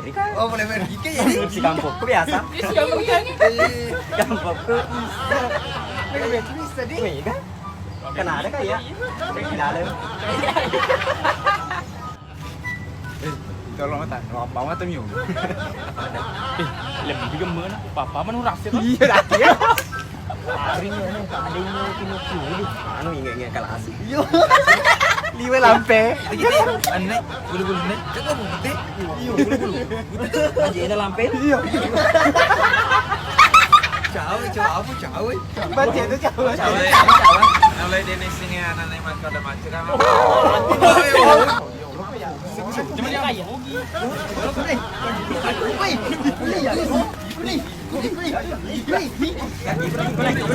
Amerika. Oh, boleh pergi ke ya? Si kampungku biasa. Kampungku. Bisa deh. Wih kan? Kena ada kayak. Kena ada. Tolong tak, apa mah tu miu. Lebih gemen papa mana rasir. Iya dah ya. Hari ni ada ini Pinocchio ni. Anu ingat kelas. Yo. Liwe lampe. Gitu. Aneh, bulu-bulu nih. Coba bukti. Iyo, bulu-bulu. Aja ada lampe. Iyo. Ciao, ciao. Baca tu ciao. Ciao. Mulai dari sini anak-anak masuk ada macam apa? Cuma dia kaya.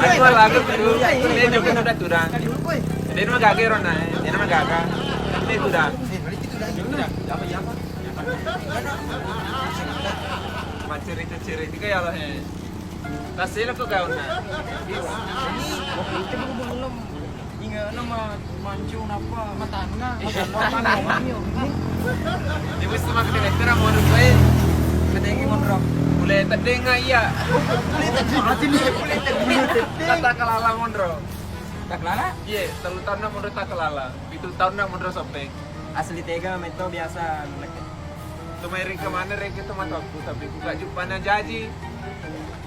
Aku lagu dulu. Dia juga sudah turang. Dia nama gagal Rona. Dia nama gagal. Dia turang. Macam cerita kayak lah. Kasih lah kau gaun na. Itu belum ingat nama mancung apa matanga. Dia mesti makan di restoran mau nungguin. Kedengi mondrok. Boleh terdeng iya. Kata kalala mondrok. Tak lala? Iya, terlalu tahun nak mondrok tak kalala. Itu tahun nak mondrok sopeng. Asli tega meto biasa. Kemarin kemana reka teman aku tapi aku gak jumpa na jaji.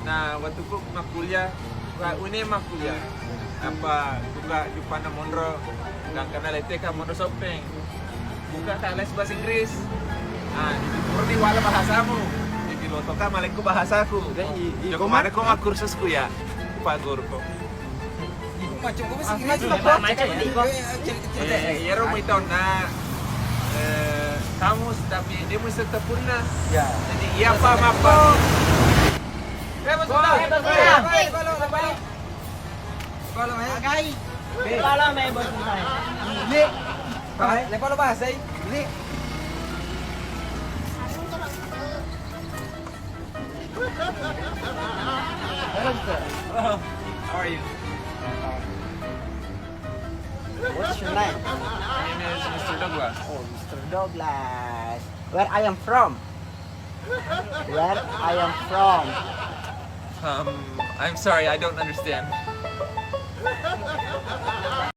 Nah, waktu aku mak kuliah, une mak kuliah. Apa, aku gak jumpa na mondro. Gak kenal letek mondro sopeng. Buka tak les bahasa Inggris. Ah, di wala bahasamu. Di lotoka malekku bahasaku. Jadi kemana kau mak kursusku ya? Pak guru kok. Macam kau bahasa Inggris. Ya romo itu na kamu tapi dia mesti sempurna. Ya. Jadi iya apa? Kalau main gai. Lala may bos tayo. Ini. Pai, lepas lo bahasa ini. How are you? What's your name? My name is Mr. Douglas. Oh, Mr. Douglas. Where I am from? Where I am from? I'm sorry, I don't understand.